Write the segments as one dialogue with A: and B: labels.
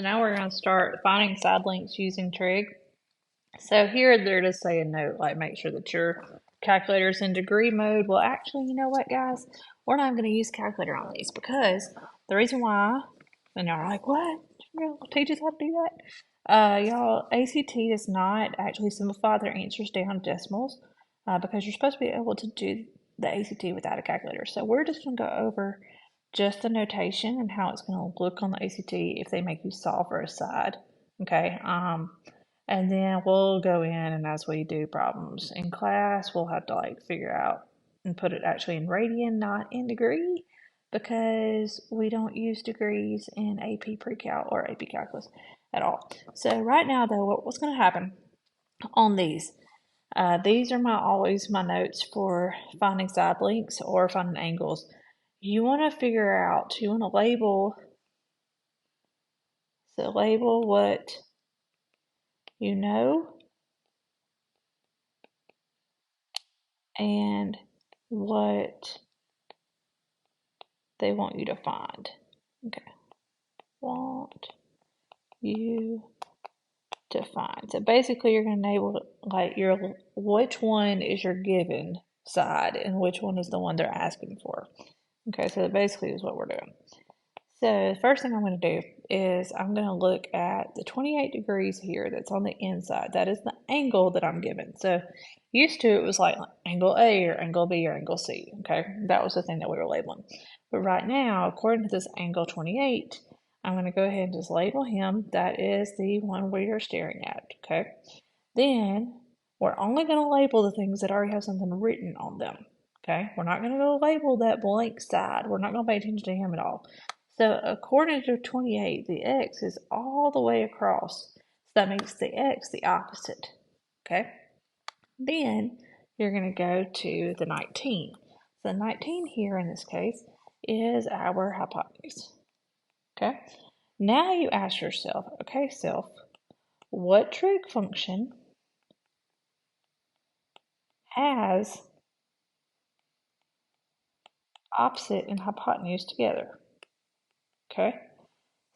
A: Now we're going to start finding side links using Trig. So here they're just saying note, like make sure that your calculator's in degree mode. Well, actually, you know what, guys? We're not going to use calculator on these because the reason why, and y'all are like, what? You'll teach us how to do that? Y'all, ACT does not actually simplify their answers down to decimals because you're supposed to be able to do the ACT without a calculator. So we're just going to go over just the notation and how it's going to look on the ACT if they make you solve for a side. Okay. And then we'll go in, and as we do problems in class, we'll have to like figure out and put it actually in radian, not in degree, because we don't use degrees in AP Pre-Cal or AP Calculus at all. So right now, though, what's going to happen on these? These are always my notes for finding side links or finding angles. You want to figure out, you want to label, so label what you know and what they want you to find. Okay, want you to find. So basically you're going to enable like your which one is your given side and which one is the one they're asking for. Okay, so that basically is what we're doing. So the first thing I'm going to do is I'm going to look at the 28 degrees here that's on the inside. That is the angle that I'm given. So used to it was like angle A or angle B or angle C. Okay, that was the thing that we were labeling. But right now, according to this angle 28, I'm going to go ahead and just label him. That is the one we are staring at. Okay, then we're only going to label the things that already have something written on them. Okay, we're not going to go label that blank side. We're not going to pay attention to him at all. So according to 28, the x is all the way across. So that makes the x the opposite. Okay? Then you're going to go to the 19. So 19 here in this case is our hypotenuse. Okay? Now you ask yourself, okay, self, what trig function has opposite and hypotenuse together? Okay?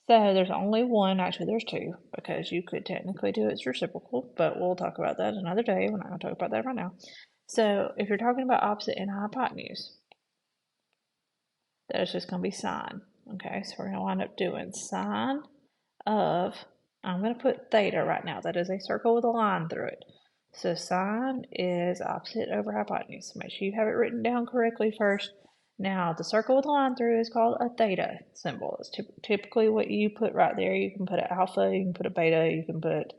A: So there's only one, actually there's two, because you could technically do its reciprocal, but we'll talk about that another day. We're not going to talk about that right now. So if you're talking about opposite and hypotenuse, that's just going to be sine. Okay, so we're going to wind up doing sine of, I'm going to put theta right now. That is a circle with a line through it. So sine is opposite over hypotenuse. Make sure you have it written down correctly first. Now, the circle with a line through is called a theta symbol. It's typically what you put right there. You can put an alpha, you can put a beta, you can put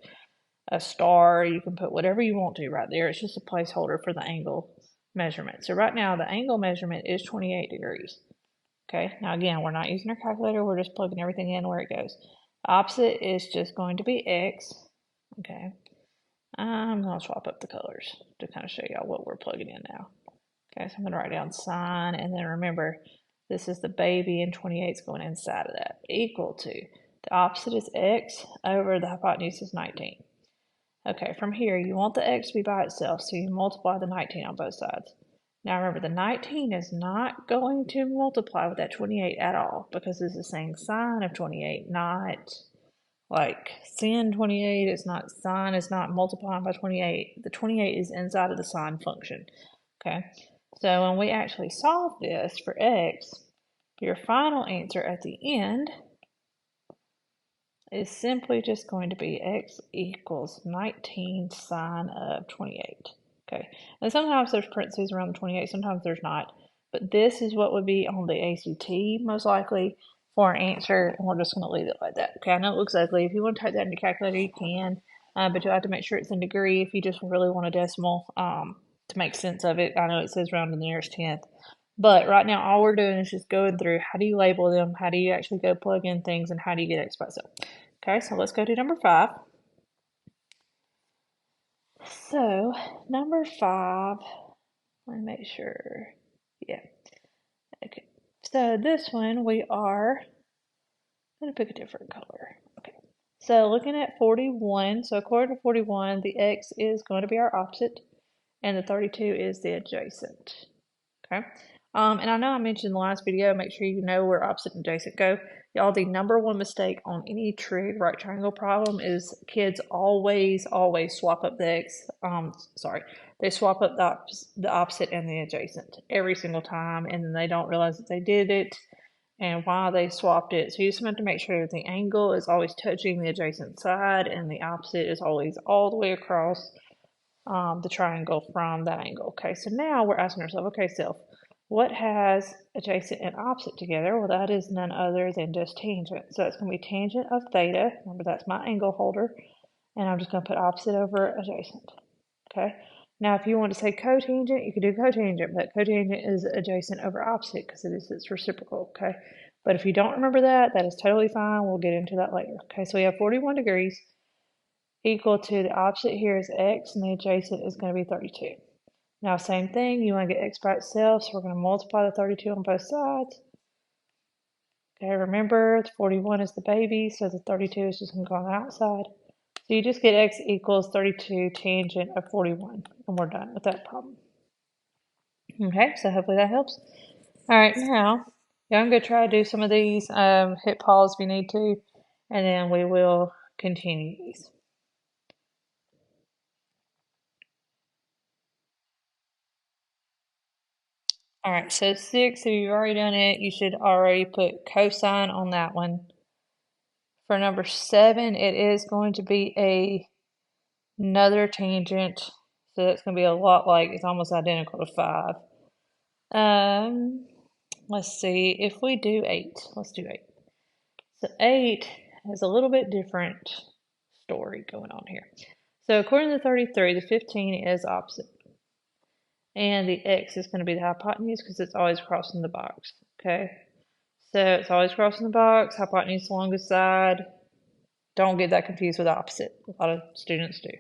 A: a star, you can put whatever you want to right there. It's just a placeholder for the angle measurement. So right now, the angle measurement is 28 degrees. Okay, now again, we're not using our calculator. We're just plugging everything in where it goes. Opposite is just going to be x. Okay, I'm going to swap up the colors to kind of show y'all what we're plugging in now. Okay, so I'm going to write down sine, and then remember, this is the baby, and 28 is going inside of that, equal to, the opposite is x over the hypotenuse is 19. Okay, from here, you want the x to be by itself, so you multiply the 19 on both sides. Now remember, the 19 is not going to multiply with that 28 at all, because this is saying sine of 28, not like sin 28. It's not sine, it's not multiplying by 28. The 28 is inside of the sine function. Okay, so when we actually solve this for x, your final answer at the end is simply just going to be x equals 19 sine of 28. Okay, and sometimes there's parentheses around the 28, sometimes there's not. But this is what would be on the ACT most likely for an answer, and we're just going to leave it like that. Okay, I know it looks ugly. If you want to type that in your calculator, you can, but you'll have to make sure it's in degree if you just really want a decimal to make sense of it. I know it says round to the nearest tenth. But right now, all we're doing is just going through how do you label them, how do you actually go plug in things, and how do you get x by itself. Okay, so let's go to number 5. So, number 5, let me make sure. Yeah. Okay. So, this one we are going to pick a different color. Okay. So, looking at 41. So, according to 41, the x is going to be our opposite, and the 32 is the adjacent. Okay. And I know I mentioned in the last video, make sure you know where opposite and adjacent go. Y'all, the number one mistake on any trig right triangle problem is kids always swap up the x. They swap up the opposite and the adjacent every single time, and then they don't realize that they did it and why they swapped it. So you just have to make sure that the angle is always touching the adjacent side and the opposite is always all the way across the triangle from that angle. Okay, so now we're asking ourselves, okay, self, what has adjacent and opposite together? Well, that is none other than just tangent. So it's going to be tangent of theta. Remember, that's my angle holder. And I'm just going to put opposite over adjacent. Okay. Now, if you want to say cotangent, you can do cotangent, but cotangent is adjacent over opposite because it is its reciprocal. Okay. But if you don't remember that, that is totally fine. We'll get into that later. Okay. So we have 41 degrees equal to the opposite here is x, and the adjacent is going to be 32. Now, same thing, you want to get x by itself, so we're going to multiply the 32 on both sides. Okay, remember, the 41 is the baby, so the 32 is just going to go on the outside. So you just get x equals 32 tangent of 41, and we're done with that problem. Okay, so hopefully that helps. All right, now, yeah, I'm going to try to do some of these, hit pause if you need to, and then we will continue these. All right, so 6, if you've already done it, you should already put cosine on that one. For number 7, it is going to be another tangent, so that's going to be a lot like, it's almost identical to 5. Let's see, if we do 8, let's do 8. So 8 has a little bit different story going on here. So according to 33, the 15 is opposite. And the x is going to be the hypotenuse because it's always crossing the box, okay? So it's always crossing the box, hypotenuse longest side. Don't get that confused with opposite. A lot of students do.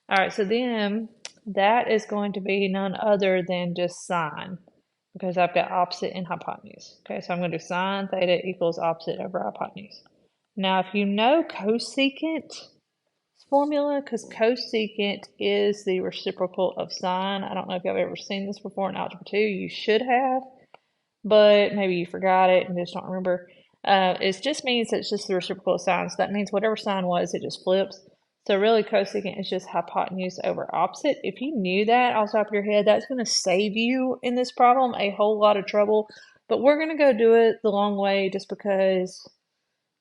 A: All right, so then that is going to be none other than just sine because I've got opposite and hypotenuse. Okay, so I'm going to do sine theta equals opposite over hypotenuse. Now, if you know cosecant formula, because cosecant is the reciprocal of sine. I don't know if y'all have ever seen this before in Algebra 2. You should have, but maybe you forgot it and just don't remember. It just means that it's just the reciprocal of sine. So that means whatever sine was, it just flips. So really cosecant is just hypotenuse over opposite. If you knew that off the top of your head, that's going to save you in this problem a whole lot of trouble. But we're going to go do it the long way just because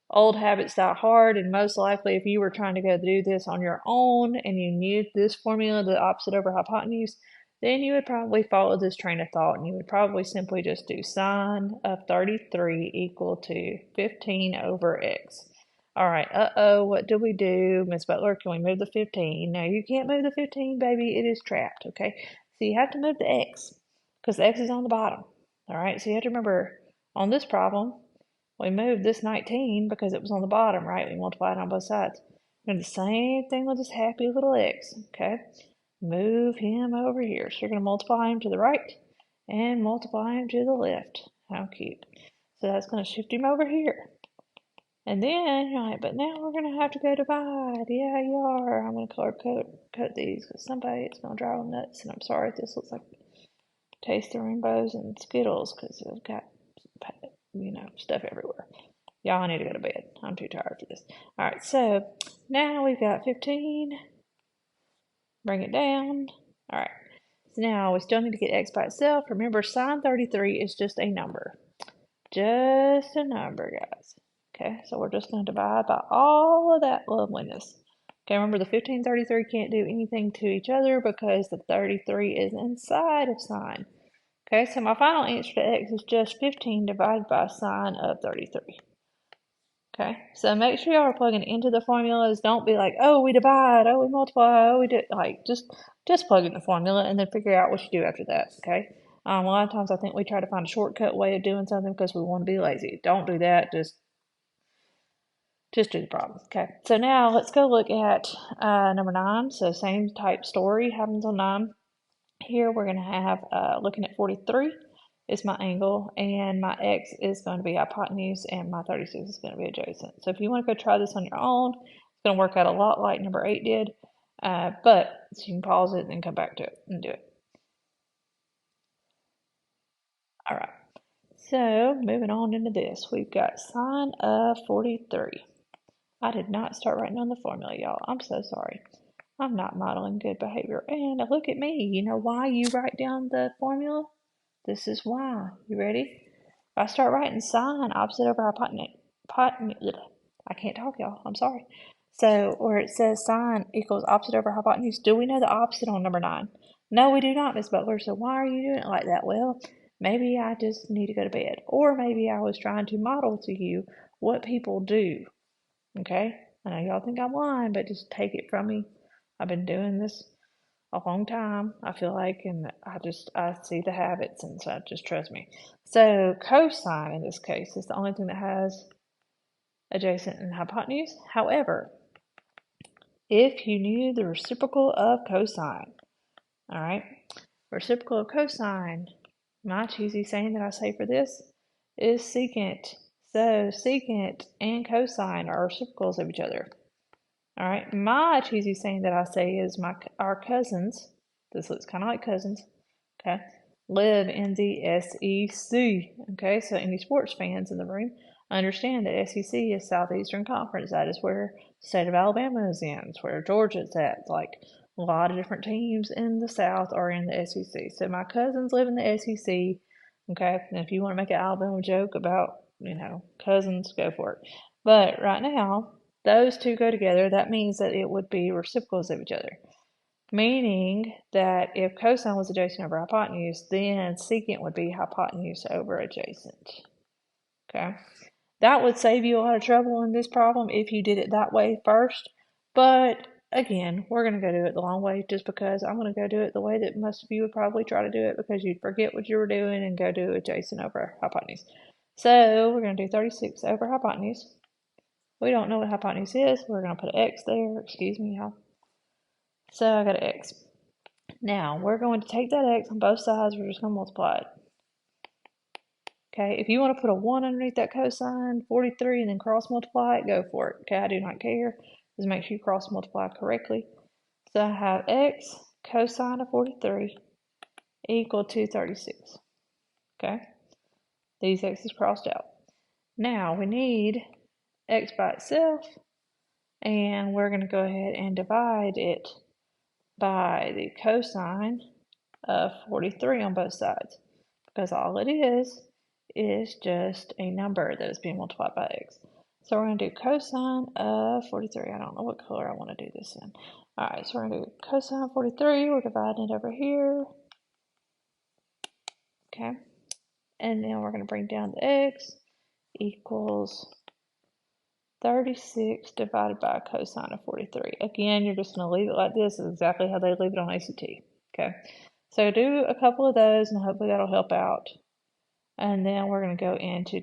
A: old habits die hard, and most likely if you were trying to go do this on your own and you knew this formula, the opposite over hypotenuse, then you would probably follow this train of thought and you would probably simply just do sine of 33 equal to 15 over x. All right, what do we do? Miss Butler, can we move the 15? No, you can't move the 15, baby. It is trapped, okay? So you have to move the x because the x is on the bottom. All right, so you have to remember on this problem, we moved this 19 because it was on the bottom, right? We multiplied on both sides. We're going to do the same thing with this happy little x, okay? Move him over here. So you're going to multiply him to the right and multiply him to the left. How cute. So that's going to shift him over here. And then, right, but now we're going to have to go divide. Yeah, you are. I'm going to color code these because somebody is going to drive them nuts. And I'm sorry if this looks like Taste the Rainbows and Skittles because I've got, stuff everywhere. Y'all, I need to go to bed. I'm too tired for this. All right, so now we've got 15. Bring it down. All right, so now we still need to get x by itself. Remember, sine 33 is just a number. Just a number, guys. Okay, so we're just going to divide by all of that loveliness. Okay, remember the 15 33 can't do anything to each other because the 33 is inside of sine. Okay, so my final answer to x is just 15 divided by sine of 33. Okay, so make sure y'all are plugging into the formulas. Don't be like, oh, we divide, oh, we multiply, oh, we do. Like, just plug in the formula and then figure out what you do after that, okay? A lot of times I think we try to find a shortcut way of doing something because we want to be lazy. Don't do that. Just do the problem, okay? So now let's go look at number 9. So same type story happens on 9. Here we're going to have, looking at 43 is my angle, and my x is going to be hypotenuse, and my 36 is going to be adjacent. So if you want to go try this on your own, it's going to work out a lot like number 8 did, but so you can pause it and then come back to it and do it. All right. So, moving on into this, we've got sine of 43. I did not start writing on the formula, y'all. I'm so sorry. I'm not modeling good behavior. And look at me. You know why you write down the formula? This is why. You ready? I start writing sine opposite over hypotenuse. I can't talk, y'all. I'm sorry. So, where it says sine equals opposite over hypotenuse, do we know the opposite on number 9? No, we do not, Miss Butler. So, why are you doing it like that? Well, maybe I just need to go to bed. Or maybe I was trying to model to you what people do. Okay? I know y'all think I'm lying, but just take it from me. I've been doing this a long time, I feel like, and I see the habits, and so just trust me. So cosine in this case is the only thing that has adjacent and hypotenuse. However, if you knew the reciprocal of cosine, all right, reciprocal of cosine, my cheesy saying that I say for this is secant. So secant and cosine are reciprocals of each other. All right, my cheesy saying that I say is our cousins, this looks kind of like cousins, okay, live in the SEC. Okay, so any sports fans in the room understand that SEC is Southeastern Conference. That is where the state of Alabama is in. It's where Georgia's at. Like a lot of different teams in the South are in the SEC. So my cousins live in the SEC. Okay, and if you want to make an Alabama joke about, cousins, go for it. But right now, those two go together. That means that it would be reciprocals of each other. Meaning that if cosine was adjacent over hypotenuse, then secant would be hypotenuse over adjacent. Okay? That would save you a lot of trouble in this problem if you did it that way first. But again, we're going to go do it the long way just because I'm going to go do it the way that most of you would probably try to do it because you'd forget what you were doing and go do adjacent over hypotenuse. So we're going to do 36 over hypotenuse. We don't know what hypotenuse is. We're going to put an X there. Excuse me, y'all. So I got an X. Now, we're going to take that X on both sides. We're just going to multiply it. Okay, if you want to put a 1 underneath that cosine 43 and then cross multiply it, go for it. Okay, I do not care. Just make sure you cross multiply correctly. So I have X cosine of 43 equal to 36. Okay, these X's crossed out. Now we need X by itself, and we're going to go ahead and divide it by the cosine of 43 on both sides, because all it is just a number that is being multiplied by x. So we're going to do cosine of 43. I don't know what color I want to do this in. Alright, so we're going to do cosine of 43. We're dividing it over here. Okay. And then we're going to bring down the x equals 36 divided by cosine of 43. Again, you're just going to leave it like this. This is exactly how they leave it on ACT. Okay. So do a couple of those and hopefully that'll help out. And then we're going to go into